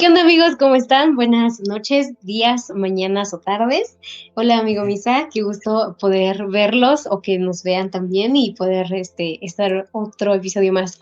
¿Qué onda amigos? ¿Cómo están? Buenas noches, días, mañanas o tardes. Hola amigo Misa, qué gusto poder verlos o que nos vean también y poder estar otro episodio más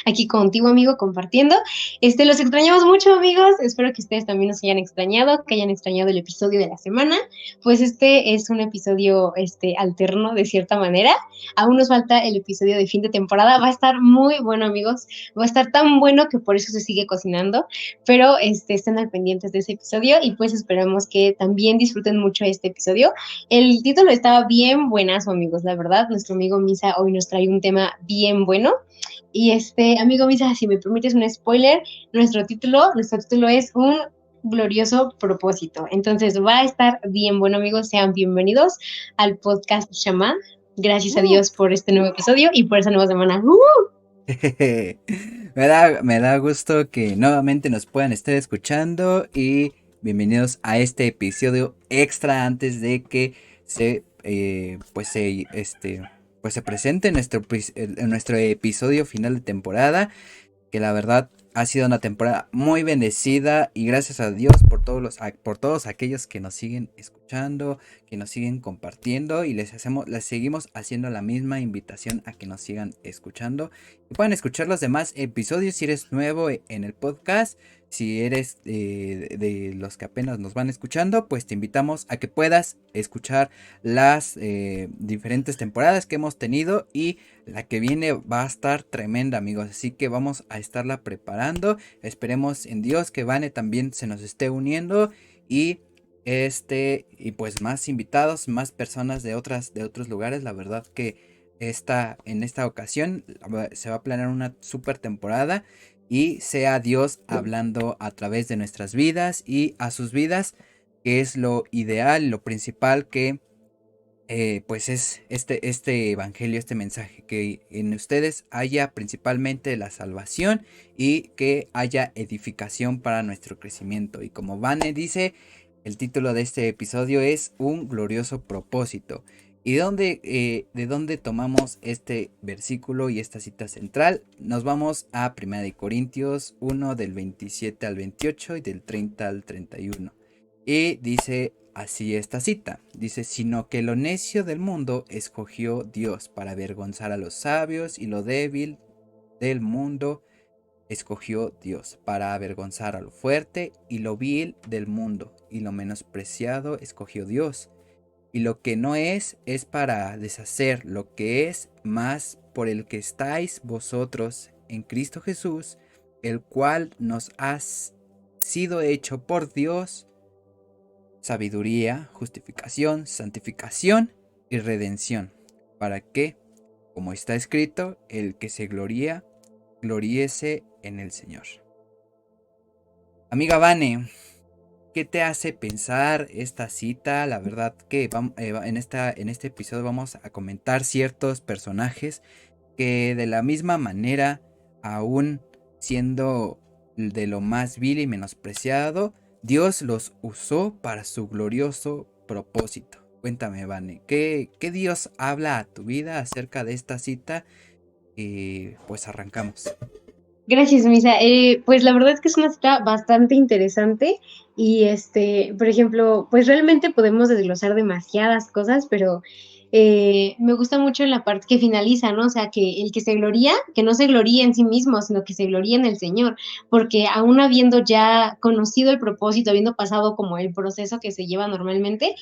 aquí contigo amigo compartiendo. Los extrañamos mucho amigos, espero que ustedes también nos hayan extrañado, que hayan extrañado el episodio de la semana. Pues este es un episodio alterno de cierta manera. Aún nos falta el episodio de fin de temporada, va a estar muy bueno amigos, va a estar tan bueno que por eso se sigue cocinando, pero estén al pendientes de ese episodio y pues esperamos que también disfruten mucho este episodio. El título estaba bien buenazo, amigos, la verdad. Nuestro amigo Misa hoy nos trae un tema bien bueno. Y amigo Misa, si me permites un spoiler, nuestro título es un glorioso propósito. Entonces va a estar bien bueno, amigos. Sean bienvenidos al podcast Shaman. Gracias a Uh. Dios por este nuevo episodio y por esta nueva semana. Me da gusto que nuevamente nos puedan estar escuchando y bienvenidos a este episodio extra antes de que se presente nuestro episodio final de temporada, que la verdad ha sido una temporada muy bendecida y gracias a Dios por todos aquellos que nos siguen escuchando, que nos siguen compartiendo y les seguimos haciendo la misma invitación a que nos sigan escuchando y pueden escuchar los demás episodios si eres nuevo en el podcast. Si eres de los que apenas nos van escuchando, pues te invitamos a que puedas escuchar las diferentes temporadas que hemos tenido y la que viene va a estar tremenda, amigos, así que vamos a estarla preparando. Esperemos en Dios que Vane también se nos esté uniendo y y pues más invitados, más personas de otros lugares. La verdad que en esta ocasión se va a planear una super temporada y sea Dios hablando a través de nuestras vidas y a sus vidas, que es lo ideal, lo principal que pues es este evangelio, este mensaje, que en ustedes haya principalmente la salvación y que haya edificación para nuestro crecimiento. Y como Vane dice, el título de este episodio es Un glorioso propósito. ¿Y de dónde tomamos este versículo y esta cita central? Nos vamos a 1 Corintios 1 del 27 al 28 y del 30 al 31. Y dice así esta cita, dice, sino que lo necio del mundo escogió Dios para avergonzar a los sabios y lo débil del mundo escogió Dios para avergonzar a lo fuerte y lo vil del mundo y lo menospreciado escogió Dios. Y lo que no es para deshacer lo que es, más por el que estáis vosotros en Cristo Jesús, el cual nos ha sido hecho por Dios sabiduría, justificación, santificación y redención, para que, como está escrito, el que se gloría, gloríese en el Señor. Amiga Vane, ¿qué te hace pensar esta cita? La verdad que en este episodio vamos a comentar ciertos personajes que de la misma manera, aún siendo de lo más vil y menospreciado, Dios los usó para su glorioso propósito. Cuéntame, Vane, ¿qué Dios habla a tu vida acerca de esta cita? Y pues arrancamos. Gracias, Misa. Pues la verdad es que es una cita bastante interesante y por ejemplo, pues realmente podemos desglosar demasiadas cosas, pero me gusta mucho en la parte que finaliza, ¿no? O sea, que el que se gloría, que no se gloríe en sí mismo, sino que se gloríe en el Señor, porque aún habiendo ya conocido el propósito, habiendo pasado como el proceso que se lleva normalmente,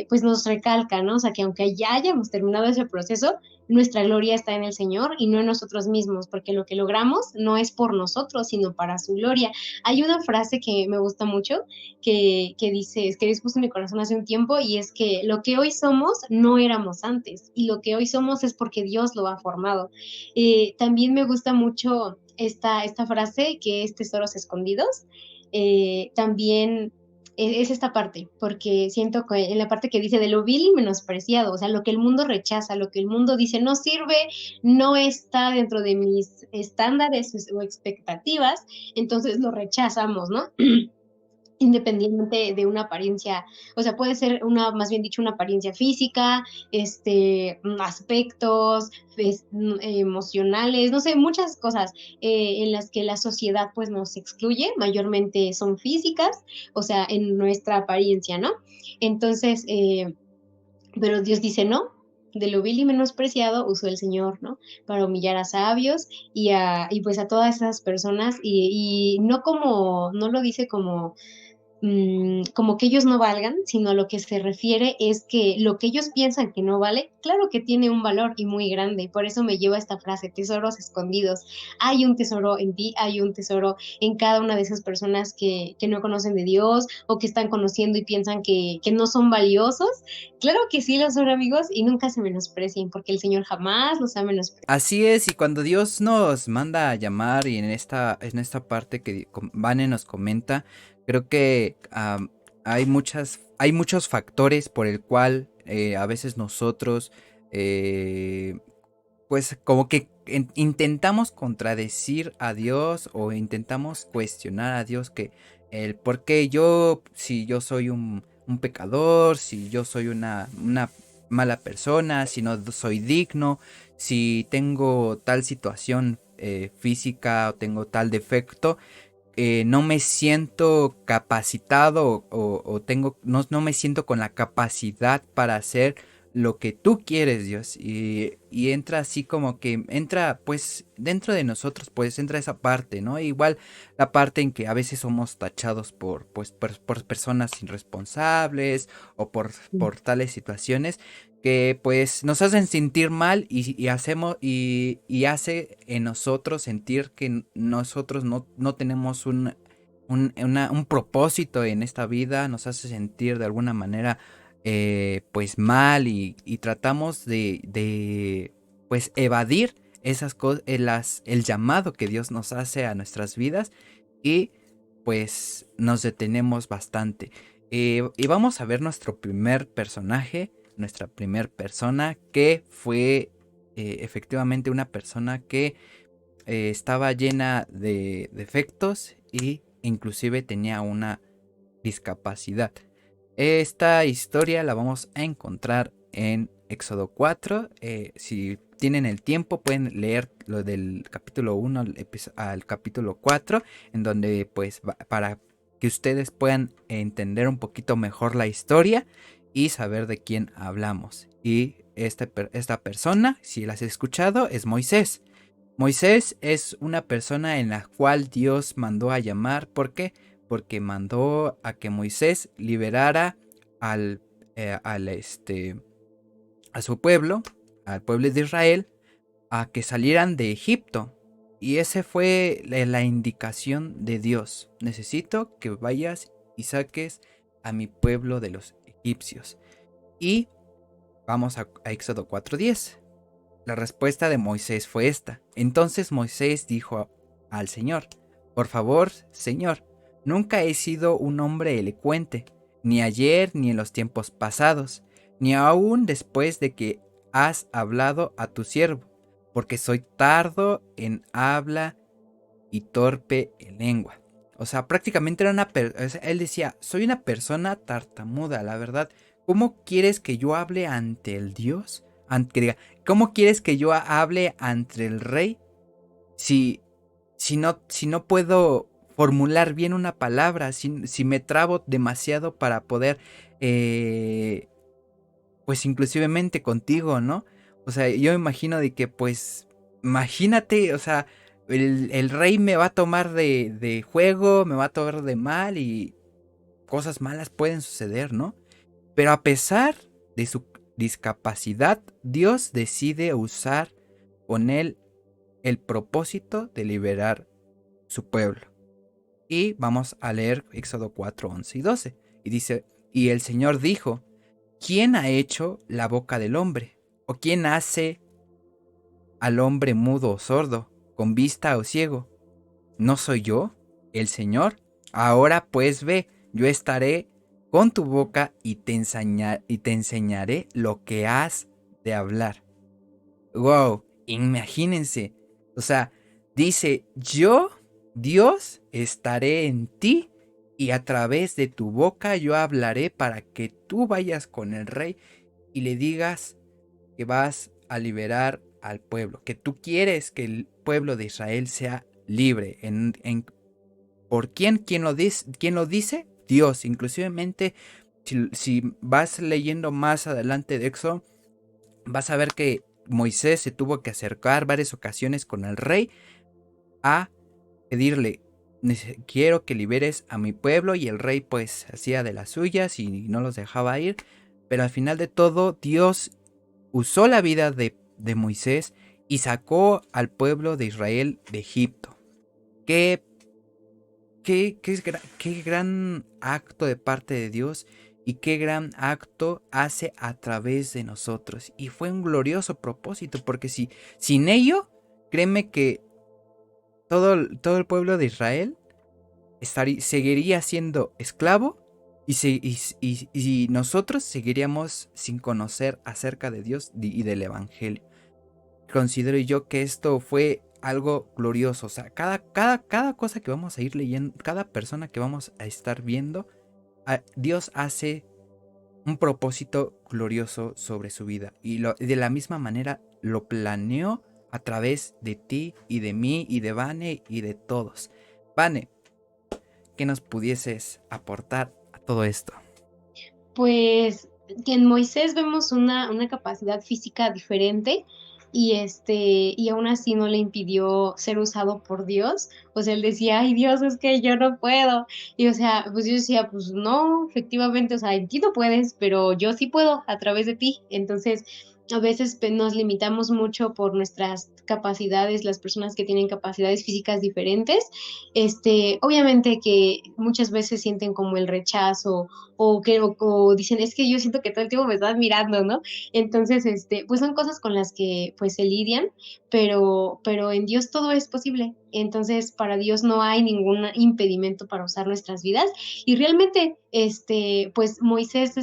pues nos recalca, ¿no? O sea, que aunque ya hayamos terminado ese proceso, nuestra gloria está en el Señor y no en nosotros mismos, porque lo que logramos no es por nosotros, sino para su gloria. Hay una frase que me gusta mucho que dice, es que dispuso mi corazón hace un tiempo, y es que lo que hoy somos no éramos antes, y lo que hoy somos es porque Dios lo ha formado. También me gusta mucho esta frase que es tesoros escondidos. También es esta parte, porque siento que en la parte que dice de lo vil y menospreciado, o sea, lo que el mundo rechaza, lo que el mundo dice no sirve, no está dentro de mis estándares o expectativas, entonces lo rechazamos, ¿no? independientemente de una apariencia, o sea, puede ser una, más bien dicho, una apariencia física, aspectos emocionales, no sé, muchas cosas en las que la sociedad pues nos excluye, mayormente son físicas, o sea, en nuestra apariencia, ¿no? Entonces, pero Dios dice no. De lo vil y menospreciado usó el Señor, ¿no? Para humillar a sabios y pues a todas esas personas y no como, no lo dice como como que ellos no valgan, sino a lo que se refiere es que lo que ellos piensan que no vale, claro que tiene un valor y muy grande. Por eso me lleva esta frase, tesoros escondidos. Hay un tesoro en ti, hay un tesoro en cada una de esas personas que no conocen de Dios o que están conociendo y piensan que no son valiosos. Claro que sí lo son, amigos, y nunca se menosprecien, porque el Señor jamás los ha menospreciado. Así es, y cuando Dios nos manda a llamar y en esta parte que Vane nos comenta, creo que hay muchos factores por el cual a veces nosotros pues como que intentamos contradecir a Dios o intentamos cuestionar a Dios que el por qué yo, si yo soy un pecador, si yo soy una mala persona, si no soy digno, si tengo tal situación física o tengo tal defecto, no me siento capacitado o tengo, no me siento con la capacidad para hacer lo que tú quieres, Dios. Y entra así como que entra pues dentro de nosotros, pues entra esa parte, ¿no? Igual la parte en que a veces somos tachados por personas irresponsables o por tales situaciones que pues nos hacen sentir mal y hace en nosotros sentir que nosotros no tenemos un propósito en esta vida, nos hace sentir de alguna manera pues mal y tratamos de pues evadir esas cosas, el llamado que Dios nos hace a nuestras vidas y pues nos detenemos bastante. Y vamos a ver nuestro primer personaje, nuestra primer persona, que fue efectivamente una persona que estaba llena de defectos y inclusive tenía una discapacidad. Esta historia la vamos a encontrar en Éxodo 4. Si tienen el tiempo pueden leer lo del capítulo 1 al capítulo 4, en donde pues para que ustedes puedan entender un poquito mejor la historia y saber de quién hablamos. Y esta persona, si la has escuchado, es Moisés. Moisés es una persona en la cual Dios mandó a llamar. ¿Por qué? Porque mandó a que Moisés liberara al, eh, al este, a su pueblo, al pueblo de Israel, a que salieran de Egipto. Y esa fue la indicación de Dios. Necesito que vayas y saques a mi pueblo de los egipcios. Y vamos a Éxodo 4:10. La respuesta de Moisés fue esta. Entonces Moisés dijo al Señor: por favor, Señor, nunca he sido un hombre elocuente, ni ayer ni en los tiempos pasados, ni aún después de que has hablado a tu siervo, porque soy tardo en habla y torpe en lengua. O sea, prácticamente era él decía, soy una persona tartamuda, la verdad. ¿Cómo quieres que yo hable ante el Dios? ¿Cómo quieres que yo hable ante el rey si, si no puedo formular bien una palabra, si me trabo demasiado para poder, pues inclusivemente contigo, ¿no? O sea, yo me imagino de que pues, imagínate, o sea, el rey me va a tomar de juego, me va a tomar de mal y cosas malas pueden suceder, ¿no? Pero a pesar de su discapacidad, Dios decide usar con él el propósito de liberar su pueblo. Y vamos a leer Éxodo 4, 11 y 12. Y dice, y el Señor dijo, ¿quién ha hecho la boca del hombre? ¿O quién hace al hombre mudo o sordo, con vista o ciego? ¿No soy yo, el Señor? Ahora pues ve, yo estaré con tu boca y te enseñaré lo que has de hablar. Wow, imagínense. O sea, dice, yo, Dios, estaré en ti y a través de tu boca yo hablaré para que tú vayas con el rey y le digas que vas a liberar al pueblo, que tú quieres que el pueblo de Israel sea libre. ¿Por quién? ¿Quién lo dice? Dios. Inclusivemente, si vas leyendo más adelante de Éxodo, vas a ver que Moisés se tuvo que acercar varias ocasiones con el rey a pedirle, quiero que liberes a mi pueblo, y el rey pues hacía de las suyas y no los dejaba ir, pero al final de todo Dios usó la vida de Moisés y sacó al pueblo de Israel de Egipto. Qué, qué gran acto de parte de Dios y qué gran acto hace a través de nosotros. Y fue un glorioso propósito, porque si sin ello, créeme que todo el pueblo de Israel seguiría siendo esclavo y nosotros seguiríamos sin conocer acerca de Dios y del Evangelio. Considero yo que esto fue algo glorioso. O sea, cada cosa que vamos a ir leyendo, cada persona que vamos a estar viendo, Dios hace un propósito glorioso sobre su vida. Y de la misma manera lo planeó a través de ti y de mí y de Vane y de todos. Vane, ¿qué nos pudieses aportar a todo esto? Pues que en Moisés vemos una capacidad física diferente y aún así no le impidió ser usado por Dios. O sea, él decía, ay Dios, es que yo no puedo. Y o sea, pues yo decía, pues no, efectivamente, o sea, en ti no puedes, pero yo sí puedo a través de ti. Entonces, a veces nos limitamos mucho por nuestras capacidades, las personas que tienen capacidades físicas diferentes. Obviamente que muchas veces sienten como el rechazo o dicen, es que yo siento que todo el tiempo me estás mirando, ¿no? Entonces, pues son cosas con las que pues se lidian, pero en Dios todo es posible. Entonces, para Dios no hay ningún impedimento para usar nuestras vidas. Y realmente, pues Moisés,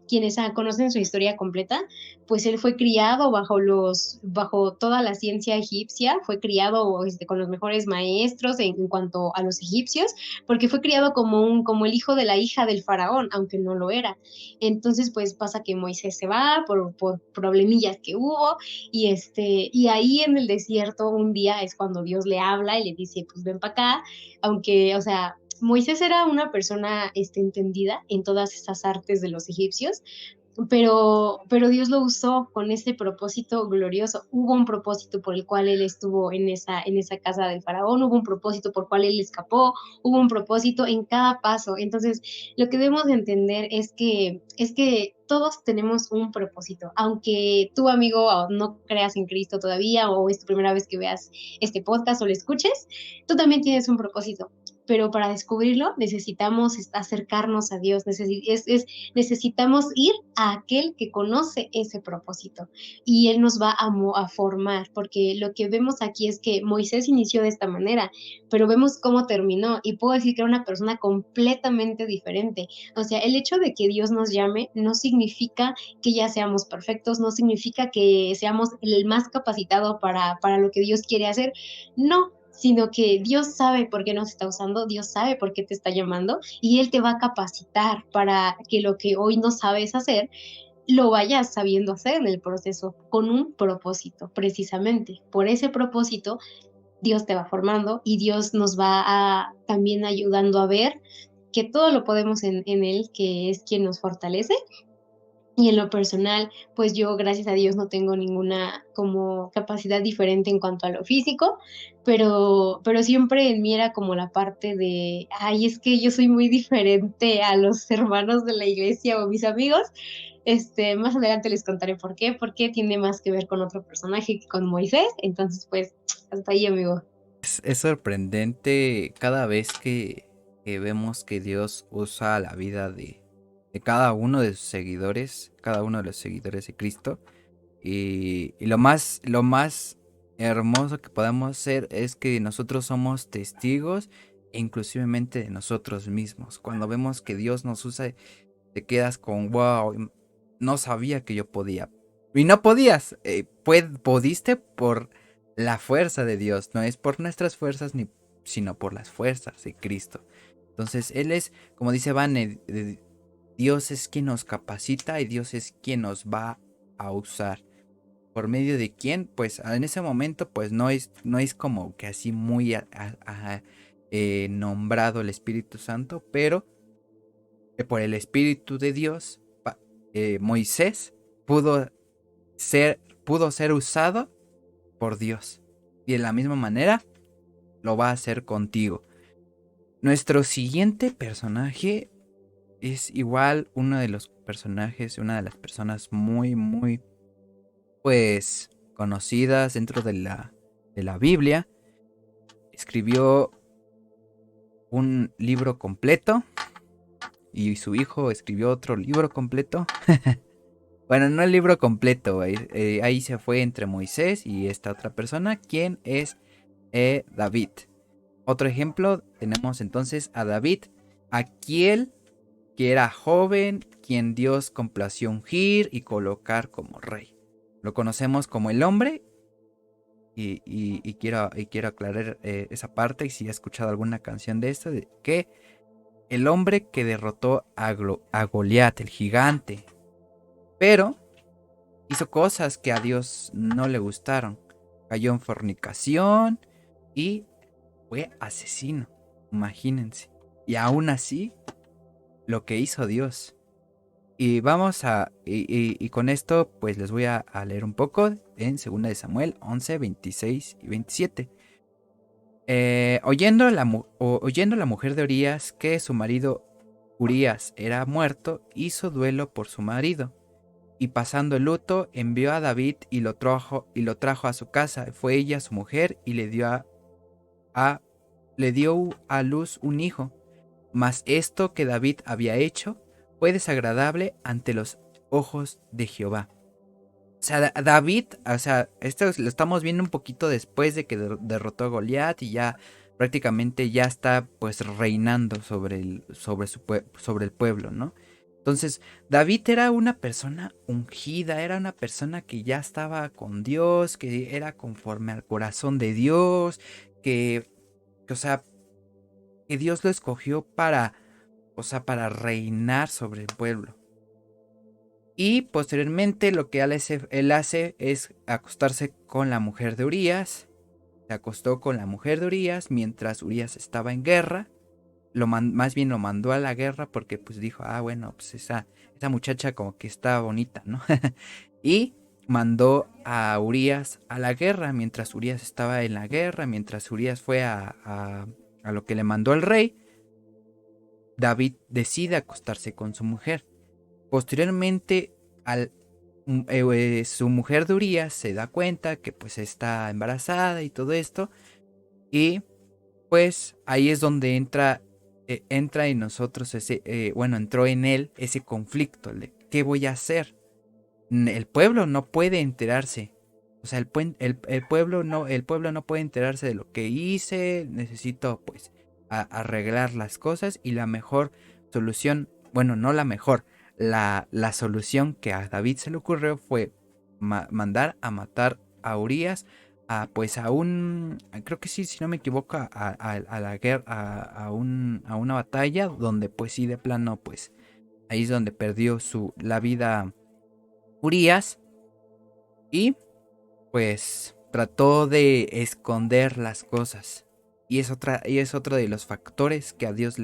quienes conocen su historia completa, pues él fue criado bajo toda la ciencia egipcia, fue criado con los mejores maestros en cuanto a los egipcios, porque fue criado como el hijo de la hija del faraón, aunque no lo era. Entonces, pues pasa que Moisés se va por problemillas que hubo, y ahí en el desierto un día es cuando Dios le habla y le dice, pues ven para acá, aunque, o sea, Moisés era una persona entendida en todas esas artes de los egipcios, pero Dios lo usó con ese propósito glorioso. Hubo un propósito por el cual él estuvo en esa casa del faraón, hubo un propósito por el cual él escapó, hubo un propósito en cada paso. Entonces, lo que debemos de entender es que todos tenemos un propósito. Aunque tú, amigo, no creas en Cristo todavía o es tu primera vez que veas este podcast o lo escuches, tú también tienes un propósito. Pero para descubrirlo necesitamos acercarnos a Dios, necesitamos ir a aquel que conoce ese propósito y Él nos va a formar, porque lo que vemos aquí es que Moisés inició de esta manera, pero vemos cómo terminó y puedo decir que era una persona completamente diferente. O sea, el hecho de que Dios nos llame no significa que ya seamos perfectos, no significa que seamos el más capacitado para lo que Dios quiere hacer, no, sino que Dios sabe por qué nos está usando, Dios sabe por qué te está llamando y Él te va a capacitar para que lo que hoy no sabes hacer, lo vayas sabiendo hacer en el proceso con un propósito, precisamente. Por ese propósito, Dios te va formando y Dios nos va también ayudando a ver que todo lo podemos en Él, que es quien nos fortalece. Y en lo personal, pues yo, gracias a Dios, no tengo ninguna como capacidad diferente en cuanto a lo físico, pero siempre en mí era como la parte de, ay, es que yo soy muy diferente a los hermanos de la iglesia o mis amigos. Más adelante les contaré por qué, porque tiene más que ver con otro personaje que con Moisés. Entonces, pues, hasta ahí, amigo. Es sorprendente cada vez que vemos que Dios usa la vida de cada uno de sus seguidores, cada uno de los seguidores de Cristo. Y lo más hermoso que podemos hacer es que nosotros somos testigos e inclusivemente de nosotros mismos. Cuando vemos que Dios nos usa, te quedas con wow, no sabía que yo podía. Y no podías, pudiste por la fuerza de Dios, no es por nuestras fuerzas, sino por las fuerzas de Cristo. Entonces, Él es, como dice Vane, Dios es quien nos capacita y Dios es quien nos va a usar. ¿Por medio de quién? Pues en ese momento pues no es como que así muy nombrado el Espíritu Santo, pero por el Espíritu de Dios, Moisés pudo ser usado por Dios. Y de la misma manera lo va a hacer contigo. Nuestro siguiente personaje es igual uno de los personajes, una de las personas muy, muy, pues, conocidas dentro de la Biblia. Escribió un libro completo y su hijo escribió otro libro completo. Bueno, no el libro completo, ahí se fue entre Moisés y esta otra persona, quien es David. Otro ejemplo, tenemos entonces a David, aquel que era joven, quien Dios complació ungir y colocar como rey. Lo conocemos como el hombre, y quiero aclarar esa parte, y si has escuchado alguna canción de esto, de que el hombre que derrotó a Goliat, el gigante, pero hizo cosas que a Dios no le gustaron. Cayó en fornicación y fue asesino, imagínense. Y aún así, lo que hizo Dios. Y con esto pues les voy a leer un poco en 2 de Samuel 11, 26 y 27. Oyendo la mujer de Urías que su marido Urías era muerto, hizo duelo por su marido. Y pasando el luto, envió a David y lo trajo a su casa. Fue ella su mujer y le dio a luz un hijo. Mas esto que David había hecho fue desagradable ante los ojos de Jehová. O sea, David, o sea, esto lo estamos viendo un poquito después de que derrotó a Goliat y ya prácticamente ya está pues reinando sobre el pueblo, ¿no? Entonces, David era una persona ungida, era una persona que ya estaba con Dios, que era conforme al corazón de Dios, o sea, que Dios lo escogió para reinar sobre el pueblo. Y posteriormente lo que él hace es acostarse con la mujer de Urías. Se acostó con la mujer de Urías mientras Urías estaba en guerra. Más bien lo mandó a la guerra porque pues dijo, bueno, pues esa muchacha como que está bonita, ¿no? Y mandó a Urías a la guerra mientras Urías estaba en la guerra, mientras Urías fue a lo que le mandó el rey. David decide acostarse con su mujer. Posteriormente, su mujer de Urías se da cuenta que pues está embarazada y todo esto. Y pues ahí es donde entra en nosotros entró en él ese conflicto de ¿qué voy a hacer? El pueblo no puede enterarse. O sea, el pueblo no puede enterarse de lo que hice. Necesito pues arreglar las cosas y la mejor solución, bueno, no la mejor, la solución que a David se le ocurrió fue mandar a matar a Urías creo que sí, si no me equivoco, a la guerra, a una batalla donde pues sí de plano pues ahí es donde perdió la vida Urías. Y pues trató de esconder las cosas. Y es otro de los factores que a Dios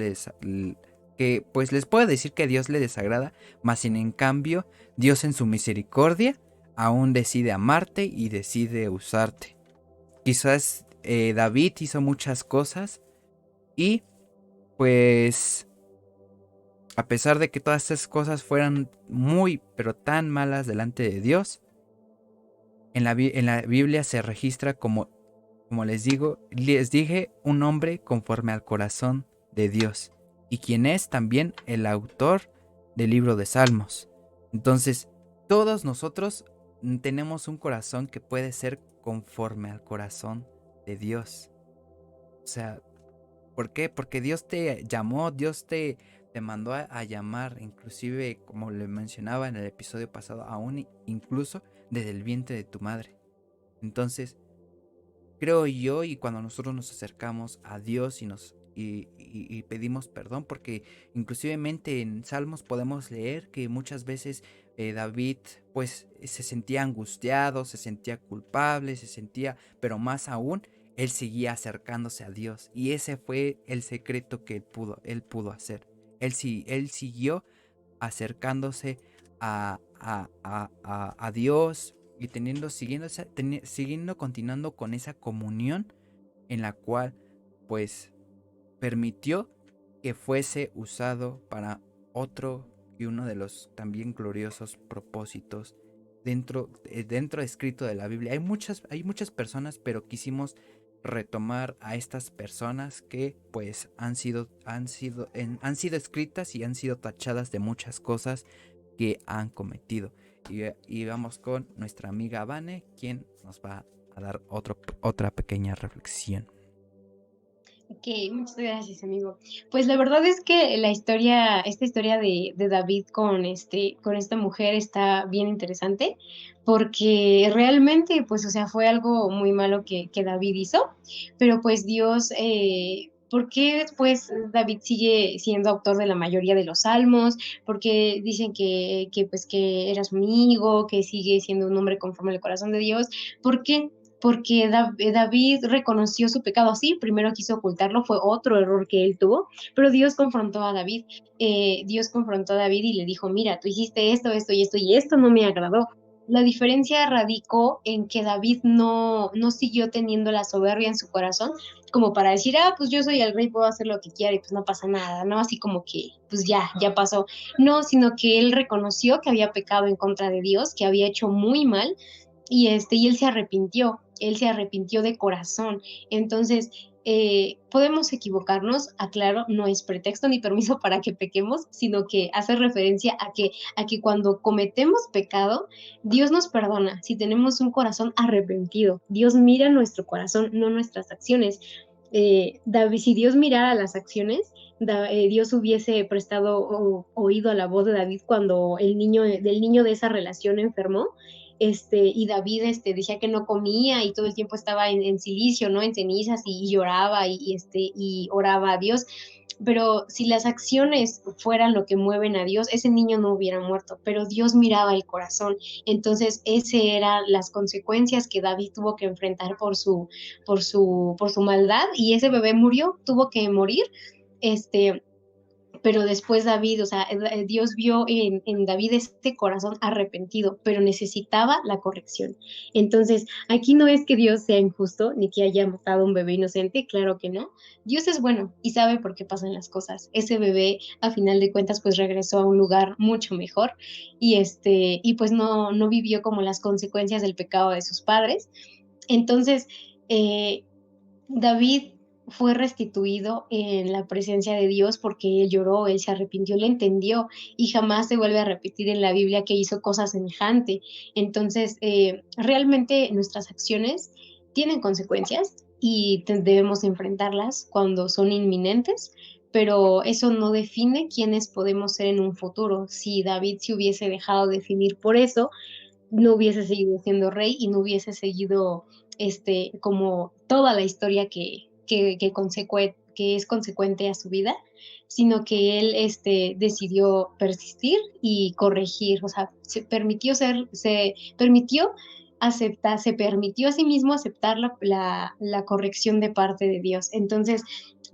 que pues les puedo decir que a Dios le desagrada, mas sin en cambio Dios en su misericordia aún decide amarte y decide usarte. Quizás David hizo muchas cosas y pues a pesar de que todas estas cosas fueran muy pero tan malas delante de Dios, en la Biblia se registra como les dije, un hombre conforme al corazón de Dios, y quien es también el autor del libro de Salmos. Entonces, todos nosotros tenemos un corazón que puede ser conforme al corazón de Dios. O sea, ¿por qué? Porque Dios te llamó, Dios te mandó a llamar, inclusive, como le mencionaba en el episodio pasado, aún incluso desde el vientre de tu madre. Entonces, creo yo, y cuando nosotros nos acercamos a Dios y nos y pedimos perdón, porque inclusivemente en Salmos podemos leer que muchas veces David pues se sentía angustiado, se sentía culpable, se sentía, pero más aún, él seguía acercándose a Dios, y ese fue el secreto que él pudo hacer. Él siguió acercándose a Dios y siguiendo continuando con esa comunión en la cual pues permitió que fuese usado para otro y uno de los también gloriosos propósitos dentro escrito de la Biblia. Hay muchas personas, pero quisimos retomar a estas personas que pues han sido escritas y han sido tachadas de muchas cosas que han cometido. Y vamos con nuestra amiga Vane, quien nos va a dar otra pequeña reflexión. Ok, muchas gracias, amigo. Pues la verdad es que esta historia de David con esta mujer está bien interesante, porque realmente, pues, o sea, fue algo muy malo que David hizo, pero pues Dios, ¿por qué después David sigue siendo autor de la mayoría de los salmos? Porque dicen pues, que era su amigo, que sigue siendo un hombre conforme al corazón de Dios. ¿Por qué? Porque David reconoció su pecado. Sí, primero quiso ocultarlo, fue otro error que él tuvo, pero Dios confrontó a David. Dios confrontó a David y le dijo, mira, tú hiciste esto, esto y esto, y esto no me agradó. La diferencia radicó en que David no siguió teniendo la soberbia en su corazón como para decir, pues yo soy el rey, puedo hacer lo que quiera y pues no pasa nada, ¿no? Así como que, pues ya pasó. No, sino que él reconoció que había pecado en contra de Dios, que había hecho muy mal y él se arrepintió de corazón. Entonces, podemos equivocarnos, aclaro, no es pretexto ni permiso para que pequemos, sino que hace referencia a que cuando cometemos pecado, Dios nos perdona si tenemos un corazón arrepentido. Dios mira nuestro corazón, no nuestras acciones. David, si Dios mirara las acciones, Dios hubiese prestado oído a la voz de David cuando del niño de esa relación enfermó, y David decía que no comía y todo el tiempo estaba en silicio, ¿no? En cenizas y lloraba y oraba a Dios. Pero si las acciones fueran lo que mueven a Dios, ese niño no hubiera muerto, pero Dios miraba el corazón. Entonces, ese eran las consecuencias que David tuvo que enfrentar por su maldad, y ese bebé murió, tuvo que morir. Este, pero después David, o sea, Dios vio en David este corazón arrepentido, pero necesitaba la corrección. Entonces, aquí no es que Dios sea injusto ni que haya matado a un bebé inocente, claro que no. Dios es bueno y sabe por qué pasan las cosas. Ese bebé, a final de cuentas, pues regresó a un lugar mucho mejor y pues no vivió como las consecuencias del pecado de sus padres. Entonces, eh, David fue restituido en la presencia de Dios porque él lloró, él se arrepintió, él entendió, y jamás se vuelve a repetir en la Biblia que hizo cosas semejante. Entonces, realmente nuestras acciones tienen consecuencias y debemos enfrentarlas cuando son inminentes, pero eso no define quiénes podemos ser en un futuro. Si David se hubiese dejado definir por eso, no hubiese seguido siendo rey y no hubiese seguido como toda la historia que es consecuente a su vida, sino que él decidió persistir y corregir, o sea, se permitió a sí mismo aceptar la corrección de parte de Dios. Entonces,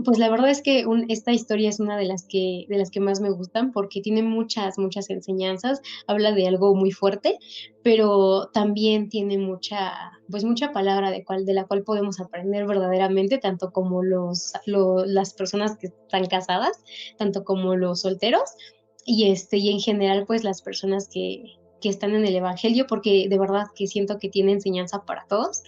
pues la verdad es que esta historia es una de las que más me gustan porque tiene muchas, muchas enseñanzas, habla de algo muy fuerte, pero también tiene pues mucha palabra de la cual podemos aprender verdaderamente, tanto como las personas que están casadas, tanto como los solteros, y en general, pues las personas que están en el Evangelio, porque de verdad que siento que tiene enseñanza para todos,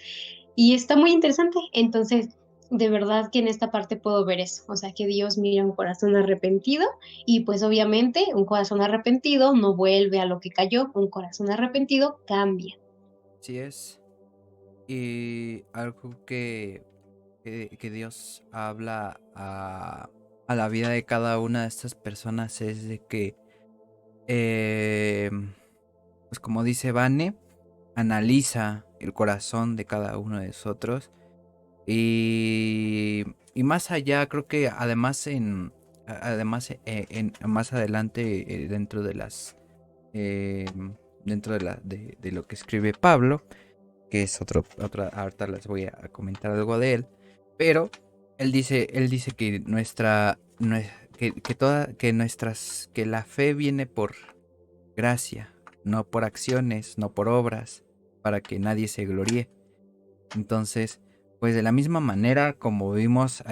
y está muy interesante. Entonces, de verdad que en esta parte puedo ver eso, o sea, que Dios mira un corazón arrepentido y pues obviamente un corazón arrepentido no vuelve a lo que cayó, un corazón arrepentido cambia. Así es. Y algo que Dios habla a la vida de cada una de estas personas es de que, eh, pues como dice Vane, analiza el corazón de cada uno de nosotros Y más allá, creo que más adelante, eh, dentro de lo que escribe Pablo, que es ahorita les voy a comentar algo de él, pero él dice que que la fe viene por gracia, no por acciones, no por obras, para que nadie se gloríe. Entonces, pues de la misma manera como vimos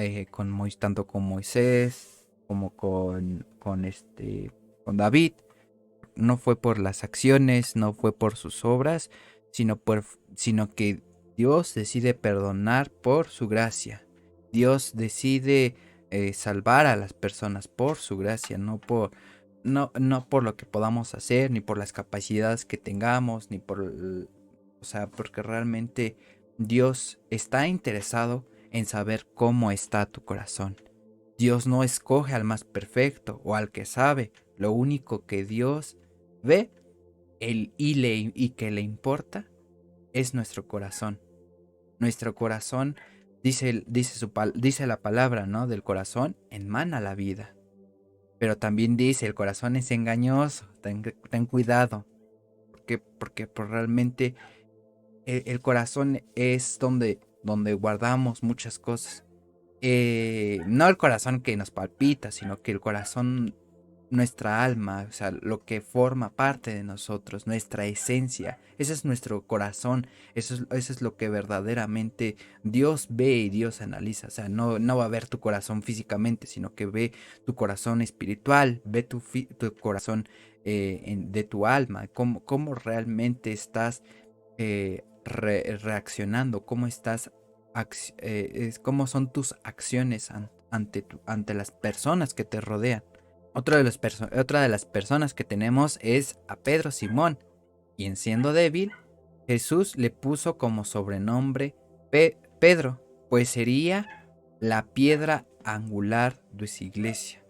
tanto con Moisés como con David, no fue por las acciones, no fue por sus obras, sino que Dios decide perdonar por su gracia. Dios decide salvar a las personas por su gracia, no por lo que podamos hacer, ni por las capacidades que tengamos, o sea, porque realmente Dios está interesado en saber cómo está tu corazón. Dios no escoge al más perfecto o al que sabe. Lo único que Dios ve y que le importa es nuestro corazón. Nuestro corazón, dice la palabra, ¿no? Del corazón emana la vida. Pero también dice, el corazón es engañoso, ten cuidado. Porque pues, realmente el corazón es donde guardamos muchas cosas. No el corazón que nos palpita, sino que el corazón, nuestra alma, o sea, lo que forma parte de nosotros, nuestra esencia, ese es nuestro corazón, eso es lo que verdaderamente Dios ve y Dios analiza. O sea, no va a ver tu corazón físicamente, sino que ve tu corazón espiritual, ve tu corazón de tu alma, cómo realmente estás reaccionando, cómo son tus acciones ante las personas que te rodean. Otra de las personas que tenemos es a Pedro Simón, quien siendo débil, Jesús le puso como sobrenombre Pedro, pues sería la piedra angular de su iglesia.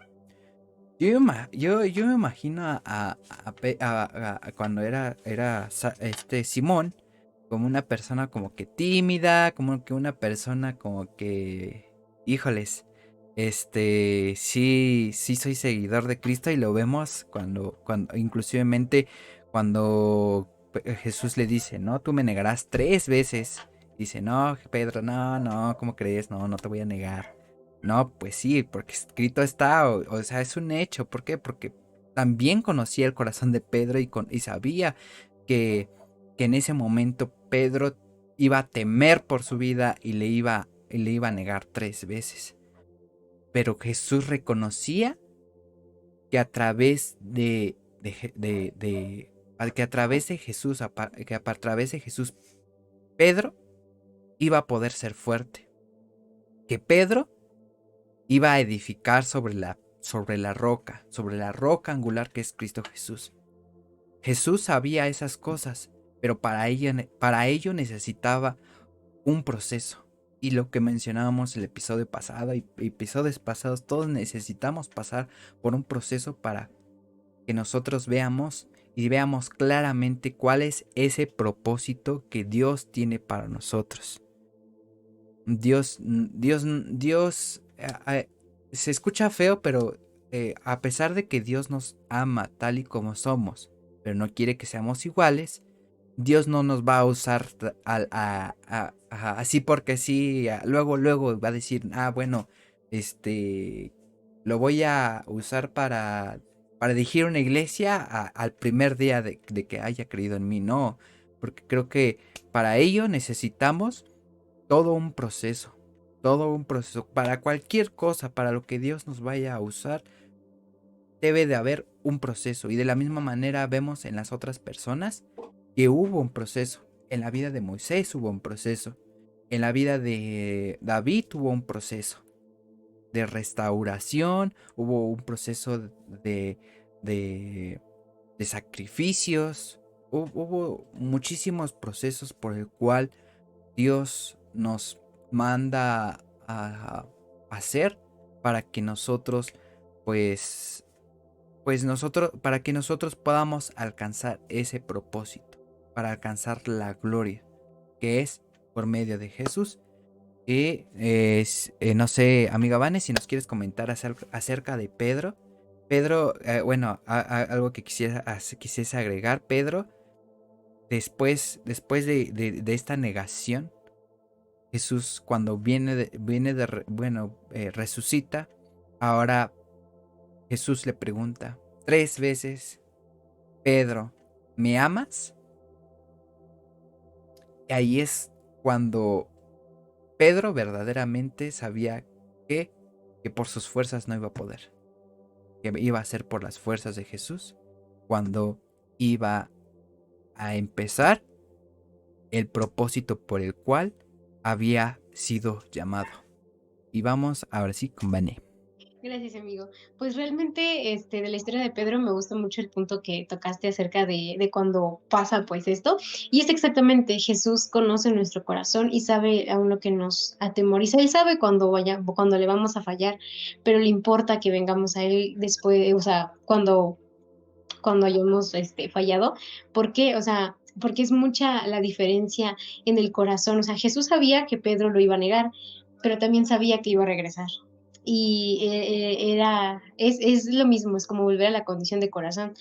Yo me imagino a cuando era Simón como una persona como que tímida, como que una persona como que, híjoles, sí soy seguidor de Cristo y lo vemos inclusivemente cuando Jesús le dice, no, tú me negarás 3 veces. Dice, no, Pedro, no, ¿cómo crees? No te voy a negar. No, pues sí, porque escrito está, o sea, es un hecho. ¿Por qué? Porque también conocía el corazón de Pedro y sabía que, que en ese momento Pedro iba a temer por su vida y le iba a negar 3 veces. Pero Jesús reconocía que a través que a través de Jesús, que a través de Jesús, Pedro iba a poder ser fuerte. Que Pedro iba a edificar sobre la roca angular que es Cristo Jesús. Jesús sabía esas cosas, pero para ello necesitaba un proceso. Y lo que mencionábamos el episodio pasado y episodios pasados, todos necesitamos pasar por un proceso para que nosotros veamos claramente cuál es ese propósito que Dios tiene para nosotros. Dios, se escucha feo, pero a pesar de que Dios nos ama tal y como somos, pero no quiere que seamos iguales, Dios no nos va a usar así porque sí, luego va a decir, bueno, lo voy a usar para dirigir una iglesia al primer día de que haya creído en mí. No, porque creo que para ello necesitamos todo un proceso, para cualquier cosa, para lo que Dios nos vaya a usar, debe de haber un proceso. Y de la misma manera vemos en las otras personas que hubo un proceso. En la vida de Moisés hubo un proceso. En la vida de David hubo un proceso de restauración, hubo un proceso de sacrificios. Hubo muchísimos procesos por el cual Dios nos manda a hacer para que nosotros, pues, para que nosotros podamos alcanzar ese propósito, para alcanzar la gloria, que es por medio de Jesús. Y no sé, amiga Vane, si nos quieres comentar acerca de Pedro. Pedro, bueno, algo que quisiese agregar, Pedro, después de esta negación, Jesús cuando resucita, ahora Jesús le pregunta 3 veces, Pedro, ¿me amas? Y ahí es cuando Pedro verdaderamente sabía que, que por sus fuerzas no iba a poder, que iba a ser por las fuerzas de Jesús, cuando iba a empezar el propósito por el cual había sido llamado. Y vamos ahora sí con Vané. Gracias, amigo. Pues realmente, de la historia de Pedro me gusta mucho el punto que tocaste acerca de cuando pasa pues esto. Y es exactamente, Jesús conoce nuestro corazón y sabe aún lo que nos atemoriza. Él sabe cuando le vamos a fallar, pero le importa que vengamos a él después, o sea, cuando hayamos fallado. ¿Por qué? O sea, porque es mucha la diferencia en el corazón. O sea, Jesús sabía que Pedro lo iba a negar, pero también sabía que iba a regresar. Y es lo mismo, es como volver a la condición del corazón.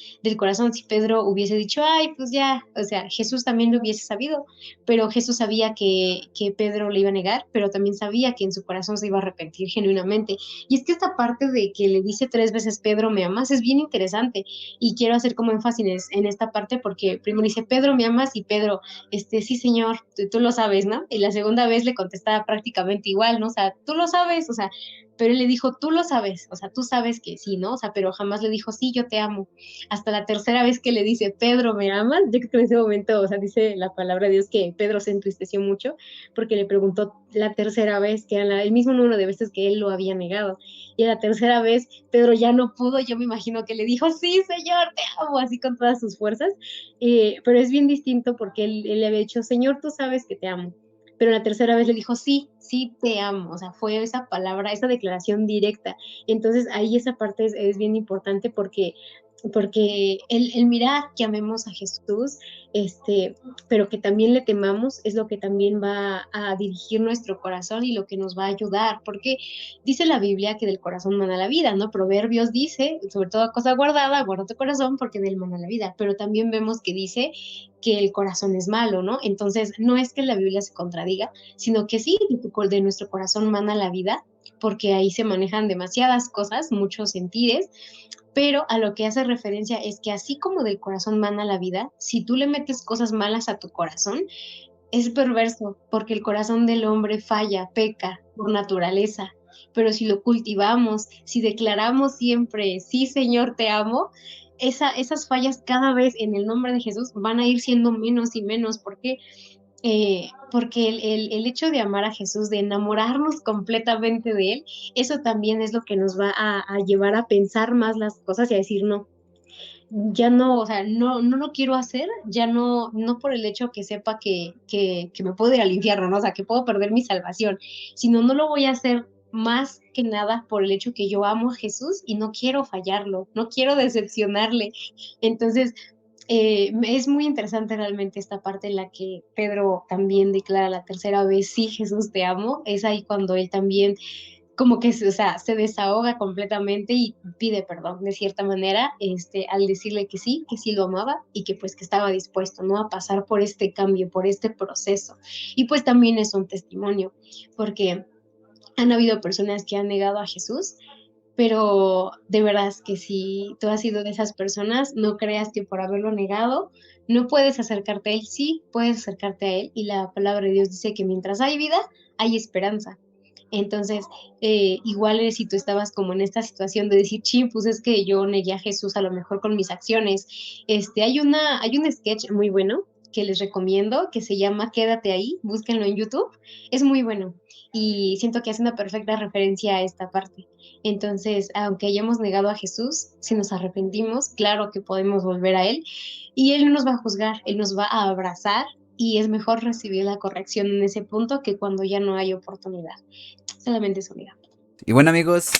Si Pedro hubiese dicho, ay, pues ya, o sea, Jesús también lo hubiese sabido, pero Jesús sabía que Pedro le iba a negar, pero también sabía que en su corazón se iba a arrepentir genuinamente. Y es que esta parte de que le dice 3 veces, Pedro, ¿me amas? Es bien interesante y quiero hacer como énfasis en esta parte porque primero dice, Pedro, ¿me amas? Y Pedro, sí, señor, tú lo sabes, ¿no? Y la segunda vez le contestaba prácticamente igual, ¿no? O sea, tú lo sabes, o sea, pero él le dijo, tú lo sabes, o sea, tú sabes que sí, ¿no? O sea, pero jamás le dijo, sí, yo te amo. Hasta la tercera vez que le dice, Pedro, ¿me amas? Yo creo que en ese momento, o sea, dice la palabra de Dios que Pedro se entristeció mucho porque le preguntó la tercera vez, que era el mismo número de veces que él lo había negado. Y a la tercera vez, Pedro ya no pudo, yo me imagino que le dijo, sí, Señor, te amo, así con todas sus fuerzas. Pero es bien distinto porque él le había dicho, Señor, tú sabes que te amo, pero la tercera vez le dijo, sí, sí, te amo, o sea, fue esa palabra, esa declaración directa. Entonces ahí esa parte es bien importante porque el mirar que amemos a Jesús, pero que también le temamos, es lo que también va a dirigir nuestro corazón y lo que nos va a ayudar, porque dice la Biblia que del corazón mana la vida, ¿no? Proverbios dice, sobre todo cosa guardada, guarda tu corazón porque del mana la vida, pero también vemos que dice que el corazón es malo, ¿no? Entonces, no es que la Biblia se contradiga, sino que sí, de nuestro corazón mana la vida, porque ahí se manejan demasiadas cosas, muchos sentires, pero a lo que hace referencia es que así como del corazón mana la vida, si tú le metes cosas malas a tu corazón, es perverso, porque el corazón del hombre falla, peca por naturaleza. Pero si lo cultivamos, si declaramos siempre, sí, Señor, te amo, esas fallas cada vez en el nombre de Jesús van a ir siendo menos y menos. Porque el hecho de amar a Jesús, de enamorarnos completamente de Él, eso también es lo que nos va a llevar a pensar más las cosas y a decir, no, ya no, o sea, no lo quiero hacer, ya no por el hecho que sepa que me puedo ir al infierno, ¿no? O sea, que puedo perder mi salvación, sino no lo voy a hacer más que nada por el hecho que yo amo a Jesús y no quiero fallarlo, no quiero decepcionarle. Entonces, es muy interesante realmente esta parte en la que Pedro también declara la tercera vez, sí, Jesús, te amo. Es ahí cuando él también como que, o sea, se desahoga completamente y pide perdón de cierta manera, al decirle que sí lo amaba y que pues que estaba dispuesto, ¿no? A pasar por este cambio, por este proceso. Y pues también es un testimonio, porque han habido personas que han negado a Jesús, pero de verdad es que si tú has sido de esas personas, no creas que por haberlo negado no puedes acercarte a Él, sí, puedes acercarte a Él y la palabra de Dios dice que mientras hay vida, hay esperanza. Entonces, igual si tú estabas como en esta situación de decir, ching, pues es que yo negué a Jesús a lo mejor con mis acciones, hay un sketch muy bueno que les recomiendo, que se llama Quédate ahí, búsquenlo en YouTube, es muy bueno y siento que hace una perfecta referencia a esta parte. Entonces, aunque hayamos negado a Jesús, si nos arrepentimos, claro que podemos volver a Él y Él no nos va a juzgar, Él nos va a abrazar y es mejor recibir la corrección en ese punto que cuando ya no hay oportunidad. Solamente eso, amiga. Y bueno, amigos,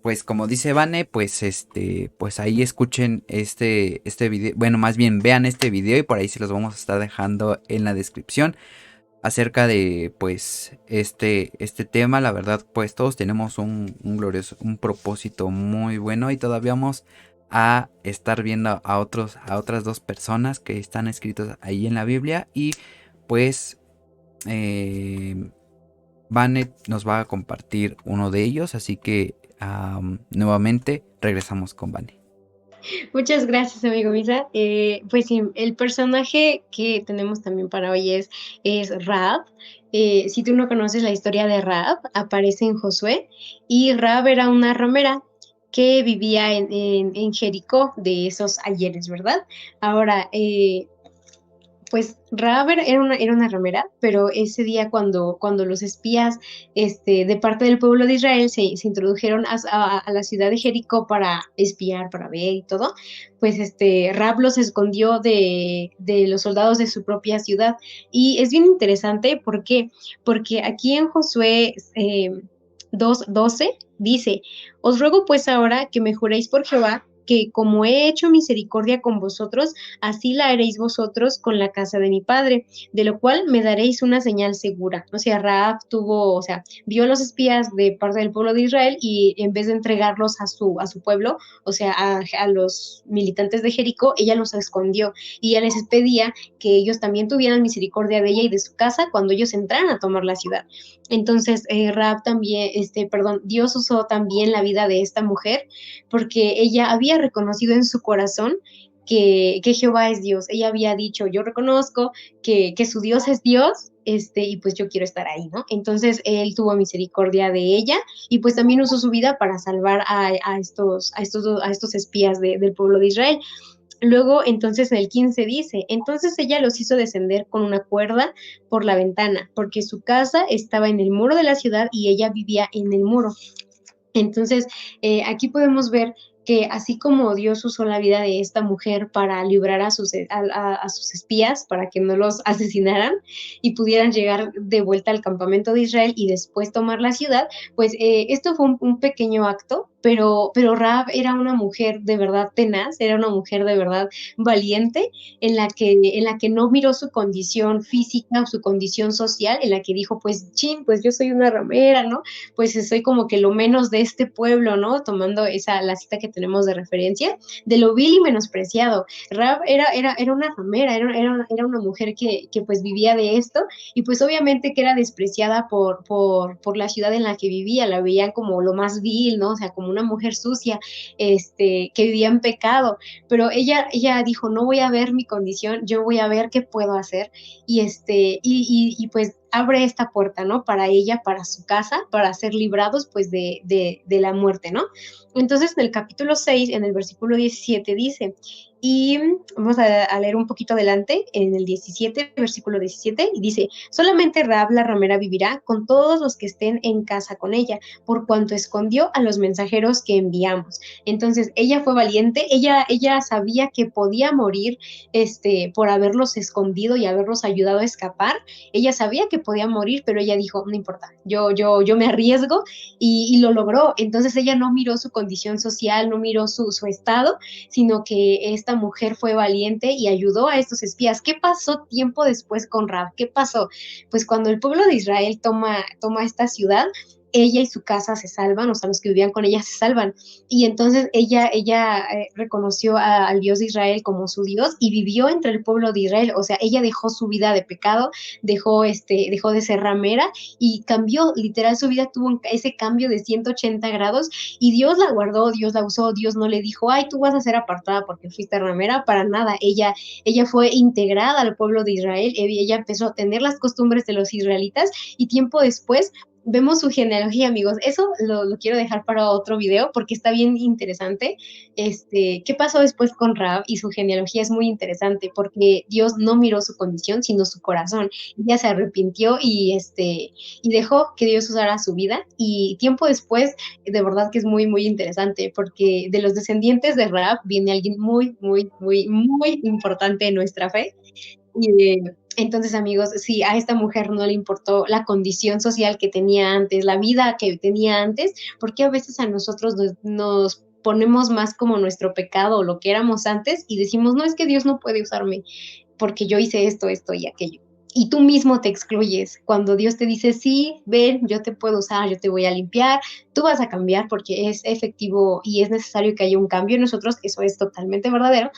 pues como dice Vane, pues pues ahí escuchen este video, bueno, más bien vean este video y por ahí se los vamos a estar dejando en la descripción acerca de pues este tema. La verdad, pues todos tenemos un glorioso, un propósito muy bueno, y todavía vamos a estar viendo a otras dos personas que están escritos ahí en la Biblia, y pues eh, Vanet nos va a compartir uno de ellos, así que nuevamente regresamos con Vanet. Muchas gracias, amigo Misa. Pues sí, el personaje que tenemos también para hoy es Rahab. Si tú no conoces la historia de Rahab, aparece en Josué, y Rahab era una ramera que vivía en Jericó, de esos ayeres, ¿verdad? Ahora, pues Rahab era una ramera, pero ese día cuando los espías de parte del pueblo de Israel se introdujeron a la ciudad de Jericó para espiar, para ver y todo, pues Rahab los escondió de los soldados de su propia ciudad. Y es bien interesante, ¿por qué? Porque aquí en Josué 2:12 dice: os ruego pues ahora que me juréis por Jehová, que como he hecho misericordia con vosotros, así la haréis vosotros con la casa de mi padre, de lo cual me daréis una señal segura. O sea, Rahab tuvo, o sea, vio a los espías de parte del pueblo de Israel, y en vez de entregarlos a su pueblo, o sea, a los militantes de Jericó, ella los escondió, y ella les pedía que ellos también tuvieran misericordia de ella y de su casa cuando ellos entraran a tomar la ciudad. Entonces, Rahab también, perdón, Dios usó también la vida de esta mujer, porque ella había reconocido en su corazón que Jehová es Dios. Ella había dicho: yo reconozco que su Dios es Dios, y pues yo quiero estar ahí, ¿no? Entonces él tuvo misericordia de ella, y pues también usó su vida para salvar a estos espías del pueblo de Israel. Luego, entonces, en el 15 dice: entonces ella los hizo descender con una cuerda por la ventana, porque su casa estaba en el muro de la ciudad y ella vivía en el muro. Entonces, aquí podemos ver que así como Dios usó la vida de esta mujer para librar a sus espías, para que no los asesinaran y pudieran llegar de vuelta al campamento de Israel y después tomar la ciudad, pues esto fue un pequeño acto, pero Rahab era una mujer de verdad tenaz, era una mujer de verdad valiente, en la que no miró su condición física o su condición social, en la que dijo: pues chin, pues yo soy una ramera, ¿no? Pues soy como que lo menos de este pueblo, ¿no? Tomando la cita que tenemos de referencia, de lo vil y menospreciado. Rahab era una ramera, era una mujer que pues vivía de esto, y pues obviamente que era despreciada por la ciudad en la que vivía, la veían como lo más vil, ¿no? O sea, como una mujer sucia, que vivía en pecado, pero ella dijo: no voy a ver mi condición, yo voy a ver qué puedo hacer, y pues abre esta puerta, ¿no? Para ella, para su casa, para ser librados pues de la muerte, ¿no? Entonces, en el capítulo 6, en el versículo 17 dice, y vamos a leer un poquito adelante, en el 17, versículo 17, y dice: solamente Rahab la ramera vivirá con todos los que estén en casa con ella, por cuanto escondió a los mensajeros que enviamos. Entonces, ella fue valiente, ella sabía que podía morir, por haberlos escondido y haberlos ayudado a escapar. Ella sabía que podía morir, pero ella dijo: no importa, yo me arriesgo, y lo logró. Entonces ella no miró su condición social, no miró su estado, sino que esta mujer fue valiente y ayudó a estos espías. ¿Qué pasó tiempo después con Rahab? ¿Qué pasó? Pues cuando el pueblo de Israel toma esta ciudad, ella y su casa se salvan, o sea, los que vivían con ella se salvan. Y entonces ella reconoció al Dios de Israel como su Dios y vivió entre el pueblo de Israel. O sea, ella dejó su vida de pecado, dejó de ser ramera, y cambió, literal, su vida tuvo ese cambio de 180 grados, y Dios la guardó, Dios la usó. Dios no le dijo: ay, tú vas a ser apartada porque fuiste ramera, para nada. Ella fue integrada al pueblo de Israel, ella empezó a tener las costumbres de los israelitas, y tiempo después vemos su genealogía, amigos. Eso lo quiero dejar para otro video porque está bien interesante. ¿Qué pasó después con Rahab? Y su genealogía es muy interesante porque Dios no miró su condición, sino su corazón. Ella se arrepintió, y dejó que Dios usara su vida. Y tiempo después, de verdad que es muy, muy interesante, porque de los descendientes de Rahab viene alguien muy, muy, muy, muy importante en nuestra fe. Y entonces, amigos, si a esta mujer no le importó la condición social que tenía antes, la vida que tenía antes, porque a veces a nosotros nos ponemos más como nuestro pecado o lo que éramos antes, y decimos: no, es que Dios no puede usarme porque yo hice esto, esto y aquello? y tú mismo te excluyes. Cuando Dios te dice, sí, ven, yo te puedo usar, yo te voy a limpiar, tú vas a cambiar porque es efectivo y es necesario que haya un cambio en nosotros, eso es totalmente verdadero,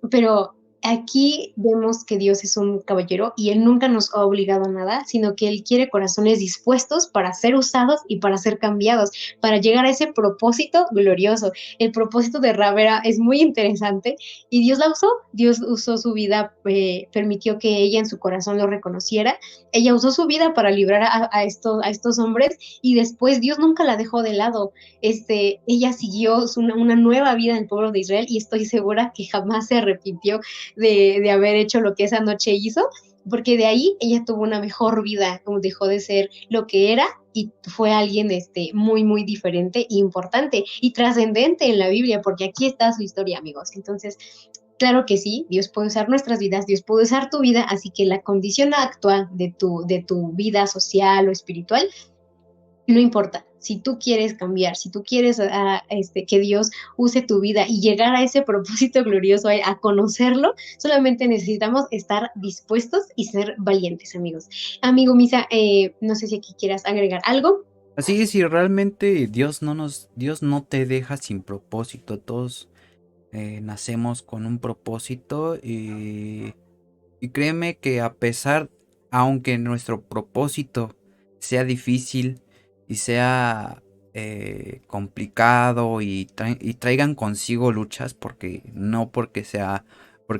pero aquí vemos que Dios es un caballero y Él nunca nos ha obligado a nada, sino que Él quiere corazones dispuestos para ser usados y para ser cambiados, para llegar a ese propósito glorioso. El propósito de Ravera es muy interesante y Dios la usó. Dios usó su vida, permitió que ella en su corazón lo reconociera. Ella usó su vida para librar a estos hombres y después Dios nunca la dejó de lado. Ella siguió una nueva vida en el pueblo de Israel y estoy segura que jamás se arrepintió de haber hecho lo que esa noche hizo, porque de ahí ella tuvo una mejor vida, como dejó de ser lo que era y fue alguien muy, muy diferente, importante y trascendente en la Biblia, porque aquí está su historia, amigos. Entonces, claro que sí, Dios puede usar nuestras vidas, Dios puede usar tu vida, así que la condición actual de tu vida social o espiritual no importa. Si tú quieres cambiar, si tú quieres que Dios use tu vida y llegar a ese propósito glorioso, a conocerlo, solamente necesitamos estar dispuestos y ser valientes, amigos. Amigo Misa, no sé si aquí quieras agregar algo. Así es, y realmente Dios no te deja sin propósito. Todos nacemos con un propósito y créeme que aunque nuestro propósito sea difícil y sea complicado y traigan consigo luchas, porque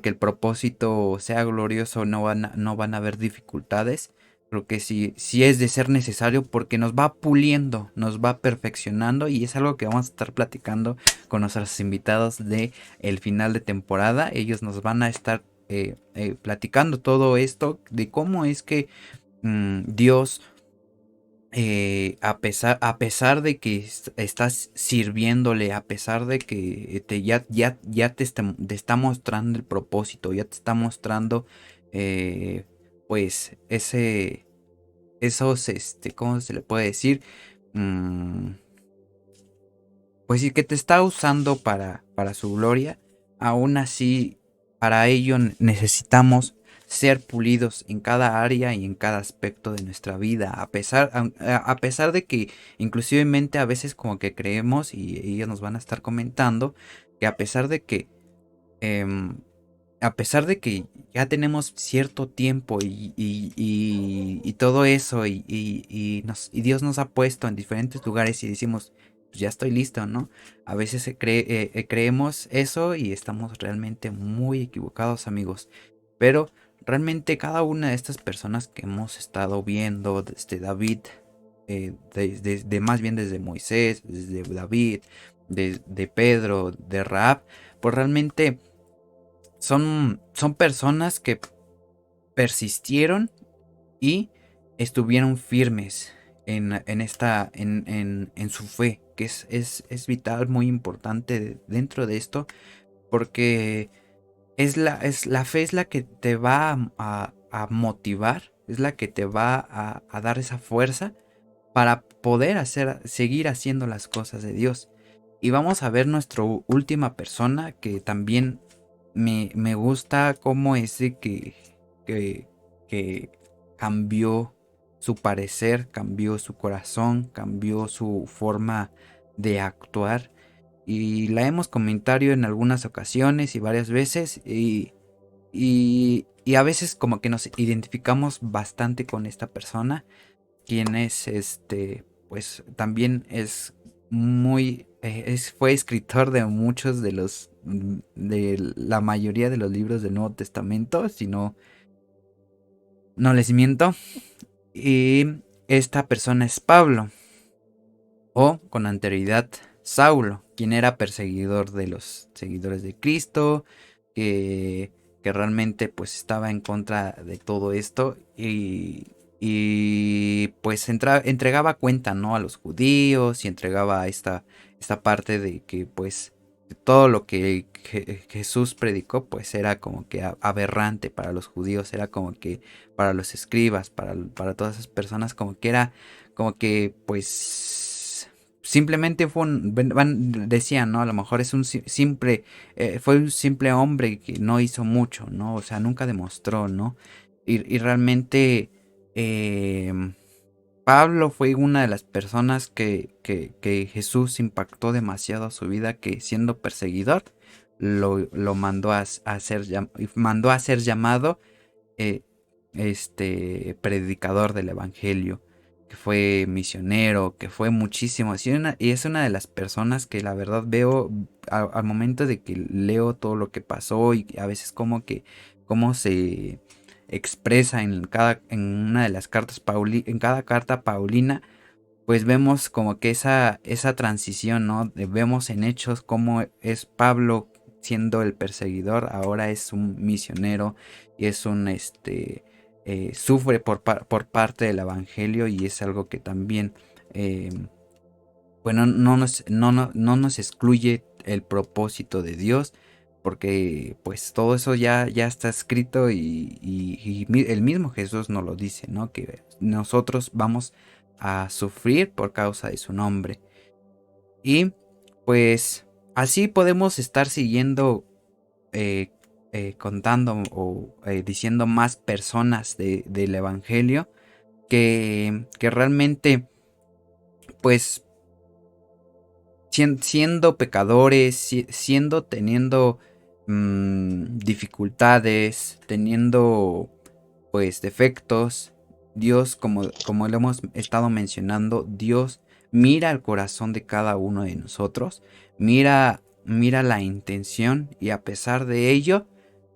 el propósito sea glorioso, no van a haber dificultades. Creo que sí es de ser necesario porque nos va puliendo, nos va perfeccionando y es algo que vamos a estar platicando con nuestros invitados de el final de temporada. Ellos nos van a estar platicando todo esto de cómo es que Dios, a pesar de que estás sirviéndole, a pesar de que ya te está mostrando el propósito, ya te está mostrando eh, pues ¿cómo se le puede decir? Mm, pues sí, que te está usando para su gloria. Aún así, para ello necesitamos ser pulidos en cada área y en cada aspecto de nuestra vida. A pesar de que inclusivemente a veces como que creemos, y ellos nos van a estar comentando, que em, a pesar de que ya tenemos cierto tiempo y todo eso, y Dios nos ha puesto en diferentes lugares y decimos, pues ya estoy listo, ¿no? A veces creemos eso y estamos realmente muy equivocados, amigos. Pero realmente cada una de estas personas que hemos estado viendo, desde David, más bien desde Moisés, desde David, de Pedro, de Rahab, pues realmente son personas que persistieron y estuvieron firmes en su fe, que es vital, muy importante dentro de esto, porque la fe es la que te va a motivar, es la que te va a dar esa fuerza para poder seguir haciendo las cosas de Dios. Y vamos a ver nuestra última persona que también me gusta cómo es de que, que cambió su parecer, cambió su corazón, cambió su forma de actuar. Y la hemos comentado en algunas ocasiones y varias veces. Y a veces como que nos identificamos bastante con esta persona. Quien es pues también es fue escritor de muchos de la mayoría de los libros del Nuevo Testamento, si no les miento. Y esta persona es Pablo, o con anterioridad Saulo, quien era perseguidor de los seguidores de Cristo, que realmente pues estaba en contra de todo esto y pues entregaba cuenta, ¿no? A los judíos y entregaba esta parte de que pues todo lo que Jesús predicó pues era como que aberrante para los judíos, era como que para los escribas, para todas esas personas como que era como que pues simplemente decían, ¿no? A lo mejor es fue un simple hombre que no hizo mucho, ¿no? O sea, nunca demostró, ¿no? y realmente Pablo fue una de las personas que Jesús impactó demasiado a su vida, que siendo perseguidor lo mandó mandó a ser llamado eh, predicador del evangelio, que fue misionero, que fue muchísimo. Y es una de las personas que la verdad veo al momento de que leo todo lo que pasó y a veces como que cómo se expresa en una de las cartas en cada carta paulina, pues vemos como que esa transición, ¿no? Vemos en Hechos cómo es Pablo siendo el perseguidor, ahora es un misionero y es sufre por parte del evangelio, y es algo que también, eh, bueno, no nos excluye el propósito de Dios, porque pues todo eso ya está escrito, y el mismo Jesús nos lo dice, ¿no? Que nosotros vamos a sufrir por causa de su nombre. Y pues así podemos estar siguiendo eh, contando o diciendo más personas del Evangelio que realmente pues siendo pecadores, teniendo dificultades, teniendo pues defectos, Dios, como lo hemos estado mencionando, Dios mira el corazón de cada uno de nosotros, mira la intención, y a pesar de ello,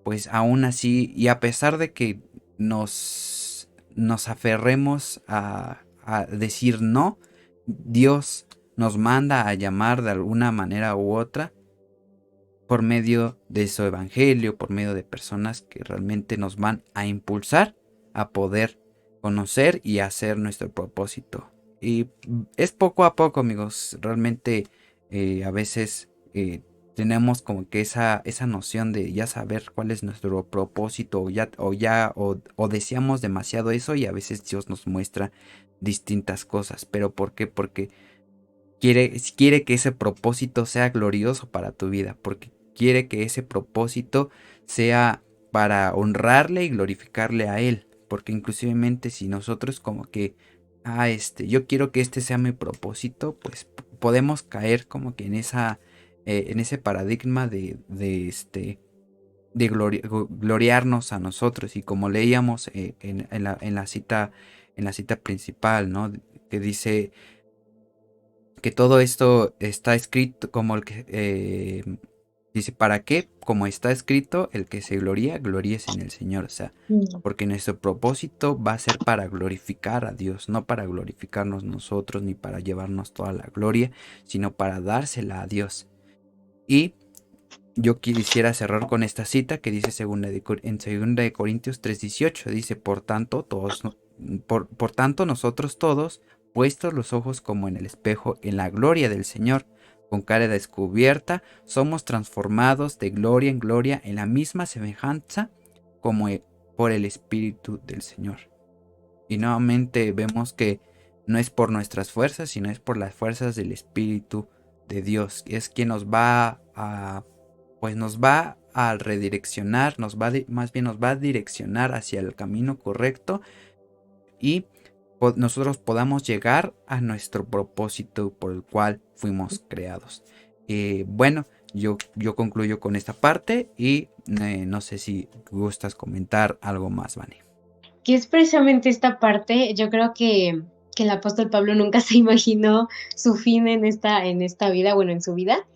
pues aún así, y a pesar de que nos aferremos a decir no, Dios nos manda a llamar de alguna manera u otra por medio de su evangelio, por medio de personas que realmente nos van a impulsar a poder conocer y hacer nuestro propósito. Y es poco a poco, amigos. Realmente a veces tenemos como que esa noción de ya saber cuál es nuestro propósito, o deseamos demasiado eso, y a veces Dios nos muestra distintas cosas. ¿Pero por qué? Porque quiere que ese propósito sea glorioso para tu vida, porque quiere que ese propósito sea para honrarle y glorificarle a Él, porque inclusivemente si nosotros como que, yo quiero que este sea mi propósito, pues podemos caer como que en ese paradigma de gloriarnos a nosotros, y como leíamos en la cita principal, ¿no? Que dice que todo esto está escrito como el que dice, ¿para qué? Como está escrito, el que se gloríese en el Señor. O sea, Mm. porque nuestro propósito va a ser para glorificar a Dios, no para glorificarnos nosotros ni para llevarnos toda la gloria, sino para dársela a Dios. Y yo quisiera cerrar con esta cita que dice en 2 Corintios 3:18, dice, por tanto nosotros todos, puestos los ojos como en el espejo en la gloria del Señor, con cara descubierta, somos transformados de gloria en gloria en la misma semejanza como por el Espíritu del Señor. Y nuevamente vemos que no es por nuestras fuerzas, sino es por las fuerzas del Espíritu de Dios. Es quien nos va a redireccionar, más bien nos va a direccionar hacia el camino correcto, y nosotros podamos llegar a nuestro propósito por el cual fuimos creados. Bueno, yo concluyo con esta parte, y no sé si gustas comentar algo más, Vani. Que es precisamente esta parte, yo creo que el apóstol Pablo nunca se imaginó su fin en esta vida, bueno, en su vida,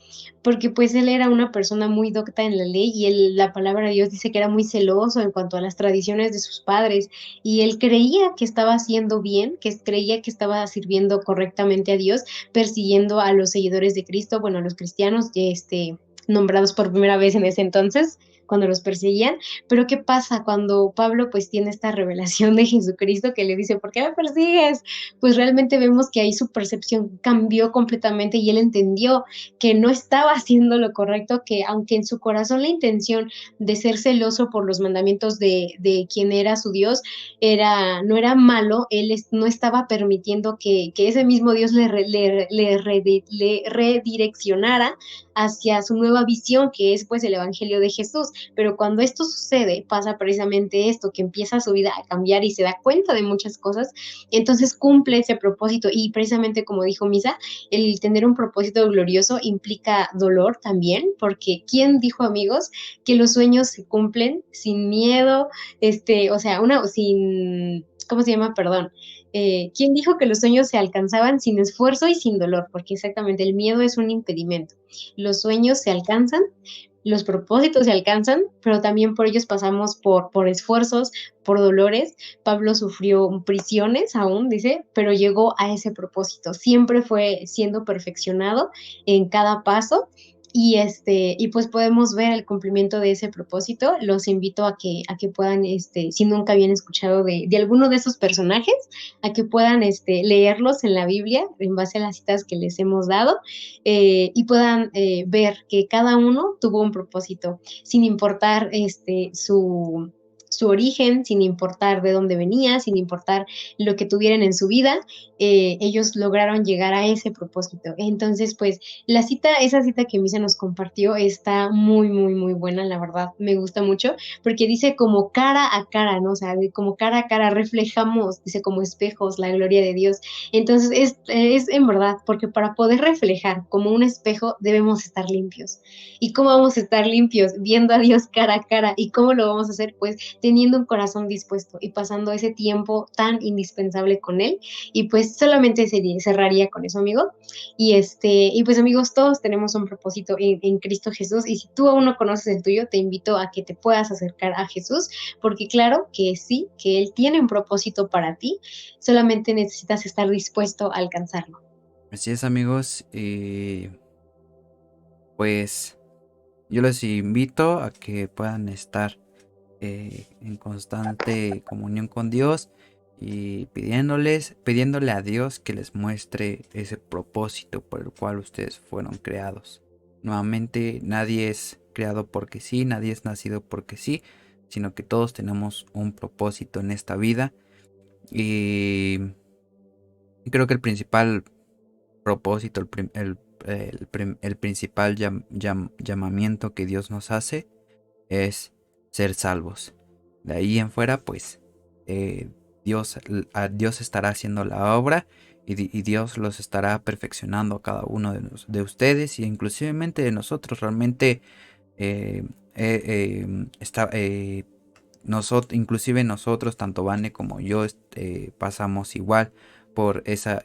porque pues él era una persona muy docta en la ley y la palabra de Dios dice que era muy celoso en cuanto a las tradiciones de sus padres, y él creía que estaba haciendo bien, que creía que estaba sirviendo correctamente a Dios, persiguiendo a los seguidores de Cristo, bueno, a los cristianos, nombrados por primera vez en ese entonces, cuando los perseguían. Pero ¿qué pasa cuando Pablo pues tiene esta revelación de Jesucristo que le dice, ¿por qué me persigues? Pues realmente vemos que ahí su percepción cambió completamente y él entendió que no estaba haciendo lo correcto, que aunque en su corazón la intención de ser celoso por los mandamientos de quien era su Dios no era malo, él no estaba permitiendo que ese mismo Dios le redireccionara hacia su nueva visión, que es pues el Evangelio de Jesús. pero cuando esto sucede, pasa precisamente esto, que empieza su vida a cambiar y se da cuenta de muchas cosas, entonces cumple ese propósito y precisamente como dijo Misa, el tener un propósito glorioso implica dolor también, porque ¿quién dijo, amigos, que los sueños se cumplen sin miedo, o sea, sin, ¿cómo se llama? Perdón. ¿Quién dijo que los sueños se alcanzaban sin esfuerzo y sin dolor? Porque exactamente el miedo es un impedimento. Los sueños se alcanzan, los propósitos se alcanzan, pero también por ellos pasamos por esfuerzos, por dolores. Pablo sufrió prisiones aún, dice, pero llegó a ese propósito. Siempre fue siendo perfeccionado en cada paso y pues podemos ver el cumplimiento de ese propósito. Los invito a que puedan, si nunca habían escuchado de alguno de esos personajes, a que puedan leerlos en la Biblia en base a las citas que les hemos dado y puedan ver que cada uno tuvo un propósito, sin importar su origen, sin importar de dónde venía, sin importar lo que tuvieran en su vida, ellos lograron llegar a ese propósito. Entonces, pues, esa cita que Misa nos compartió está muy, muy, muy buena, la verdad, me gusta mucho, porque dice como cara a cara, ¿no? O sea, como cara a cara reflejamos, dice como espejos, la gloria de Dios. Entonces, es en verdad, porque para poder reflejar como un espejo debemos estar limpios. ¿Y cómo vamos a estar limpios? Viendo a Dios cara a cara. ¿Y cómo lo vamos a hacer? Pues teniendo un corazón dispuesto y pasando ese tiempo tan indispensable con Él. Y pues solamente cerraría con eso, amigo. Y pues amigos, todos tenemos un propósito en Cristo Jesús. Y si tú aún no conoces el tuyo, te invito a que te puedas acercar a Jesús, porque claro que sí, que Él tiene un propósito para ti, solamente necesitas estar dispuesto a alcanzarlo. Así es, amigos. Pues yo les invito a que puedan estar en constante comunión con Dios y pidiéndole a Dios que les muestre ese propósito por el cual ustedes fueron creados. Nuevamente, nadie es creado porque sí, nadie es nacido porque sí, sino que todos tenemos un propósito en esta vida. Y creo que el principal propósito, el principal llamamiento que Dios nos hace es ser salvos. De ahí en fuera, pues Dios estará haciendo la obra y Dios los estará perfeccionando a cada uno de ustedes y inclusivemente de nosotros. Realmente eh, está, inclusive nosotros, tanto Vane como yo, pasamos igual por ese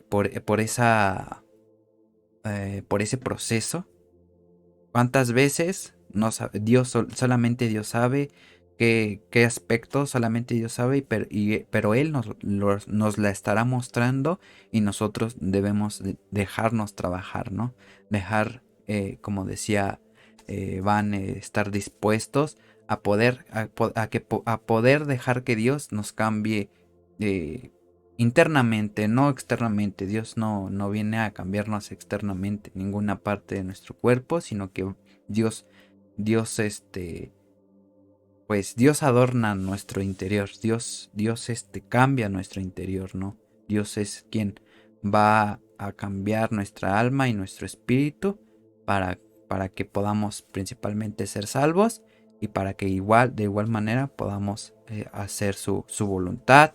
proceso. ¿Cuántas veces solamente Dios sabe qué aspecto, solamente Dios sabe, pero Él nos la estará mostrando y nosotros debemos dejarnos trabajar, ¿no? Dejar, como decía Van, estar dispuestos a poder dejar que Dios nos cambie eh, internamente, no externamente. Dios no viene a cambiarnos externamente ninguna parte de nuestro cuerpo, sino que Dios, Dios, pues Dios adorna nuestro interior. Dios, cambia nuestro interior, ¿no? Dios es quien va a cambiar nuestra alma y nuestro espíritu para que podamos principalmente ser salvos y para que de igual manera podamos hacer su voluntad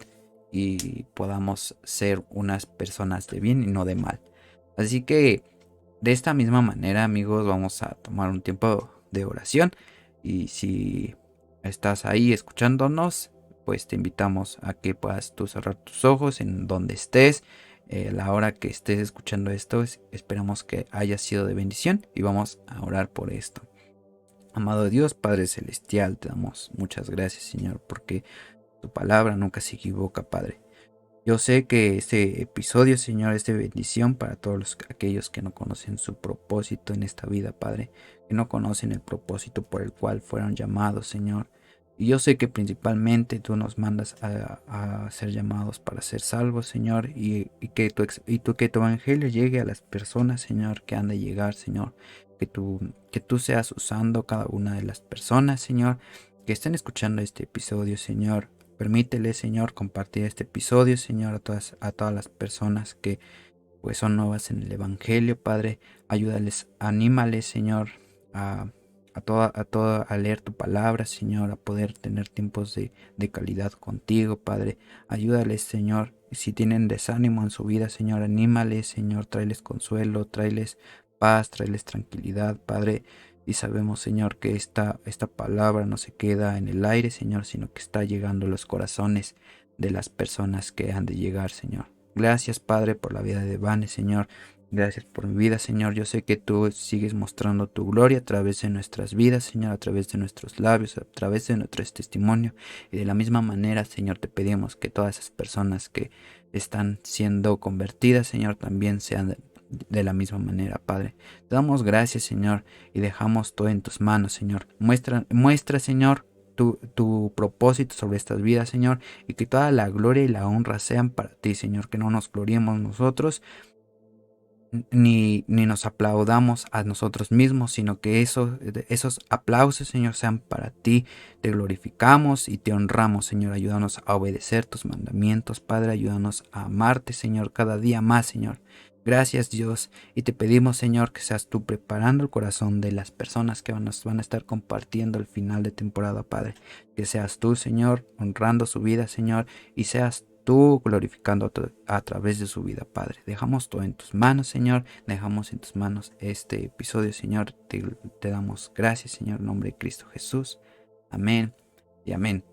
y podamos ser unas personas de bien y no de mal. Así que de esta misma manera, amigos, vamos a tomar un tiempo de oración y si estás ahí escuchándonos, pues te invitamos a que puedas tú cerrar tus ojos en donde estés. La hora que estés escuchando esto, esperamos que haya sido de bendición y vamos a orar por esto. Amado Dios, Padre Celestial, te damos muchas gracias, Señor, porque tu palabra nunca se equivoca, Padre. Yo sé que este episodio, Señor, es de bendición para todos aquellos que no conocen su propósito en esta vida, Padre, que no conocen el propósito por el cual fueron llamados, Señor. Y yo sé que principalmente tú nos mandas a ser llamados para ser salvos, Señor, que tu evangelio llegue a las personas, Señor, que han de llegar, Señor. Que tú seas usando cada una de las personas, Señor, que estén escuchando este episodio, Señor. Permítele, Señor, compartir este episodio, Señor, a todas las personas que pues son nuevas en el Evangelio, Padre. Ayúdales, anímales, Señor, a a leer tu palabra, Señor, a poder tener tiempos de calidad contigo, Padre. Ayúdales, Señor. Si tienen desánimo en su vida, Señor, anímales, Señor, tráeles consuelo, tráeles paz, tráeles tranquilidad, Padre. Y sabemos, Señor, que esta palabra no se queda en el aire, Señor, sino que está llegando a los corazones de las personas que han de llegar, Señor. Gracias, Padre, por la vida de Vane, Señor. Gracias por mi vida, Señor. Yo sé que tú sigues mostrando tu gloria a través de nuestras vidas, Señor, a través de nuestros labios, a través de nuestro testimonio. Y de la misma manera, Señor, te pedimos que todas esas personas que están siendo convertidas, Señor, también sean de la misma manera, Padre. Te damos gracias, Señor, y dejamos todo en tus manos, Señor. Muestra, Señor, tu propósito sobre estas vidas, Señor, y que toda la gloria y la honra sean para ti, Señor, que no nos gloriemos nosotros, ni nos aplaudamos a nosotros mismos, sino que esos aplausos, Señor, sean para ti. Te glorificamos y te honramos, Señor. Ayúdanos a obedecer tus mandamientos, Padre. Ayúdanos a amarte, Señor, cada día más, Señor. Gracias, Dios. Y te pedimos, Señor, que seas tú preparando el corazón de las personas que nos van a estar compartiendo el final de temporada, Padre. Que seas tú, Señor, honrando su vida, Señor, y seas tú glorificando a través de su vida, Padre. Dejamos todo en tus manos, Señor. Dejamos en tus manos este episodio, Señor. Te damos gracias, Señor, en nombre de Cristo Jesús. Amén y amén.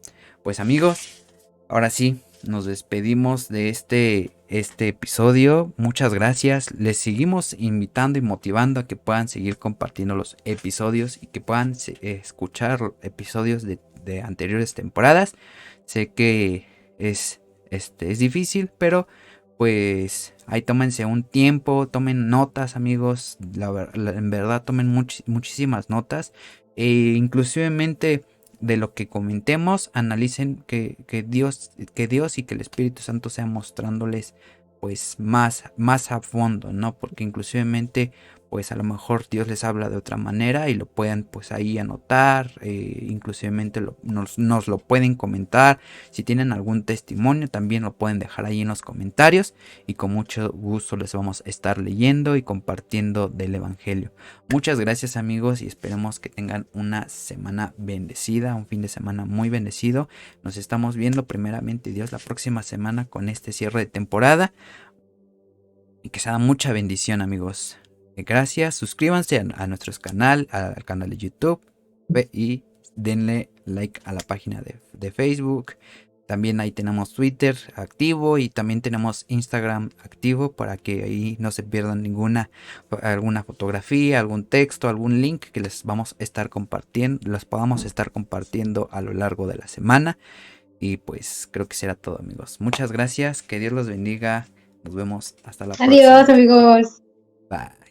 Pues amigos, ahora sí, nos despedimos de este episodio. Muchas gracias. Les seguimos invitando y motivando a que puedan seguir compartiendo los episodios y que puedan escuchar episodios de anteriores temporadas. Sé que es difícil, pero pues ahí tómense un tiempo, tomen notas, amigos. En verdad tomen muchísimas notas. E inclusivemente de lo que comentemos, analicen que Dios y que el Espíritu Santo sea mostrándoles pues más a fondo, ¿no? Porque inclusivemente pues a lo mejor Dios les habla de otra manera y lo pueden pues ahí anotar, inclusivemente nos lo pueden comentar. Si tienen algún testimonio también lo pueden dejar ahí en los comentarios y con mucho gusto les vamos a estar leyendo y compartiendo del Evangelio. Muchas gracias, amigos, y esperemos que tengan una semana bendecida, un fin de semana muy bendecido. Nos estamos viendo primeramente Dios la próxima semana con este cierre de temporada y que sea mucha bendición, amigos. Gracias, suscríbanse a nuestro canal, al canal de YouTube y denle like a la página de Facebook. También ahí tenemos Twitter activo y también tenemos Instagram activo para que ahí no se pierdan alguna fotografía, algún texto, algún link que les vamos a estar compartiendo, los podamos estar compartiendo a lo largo de la semana. Y pues creo que será todo, amigos. Muchas gracias, que Dios los bendiga. Nos vemos hasta la próxima. Adiós, amigos. Bye.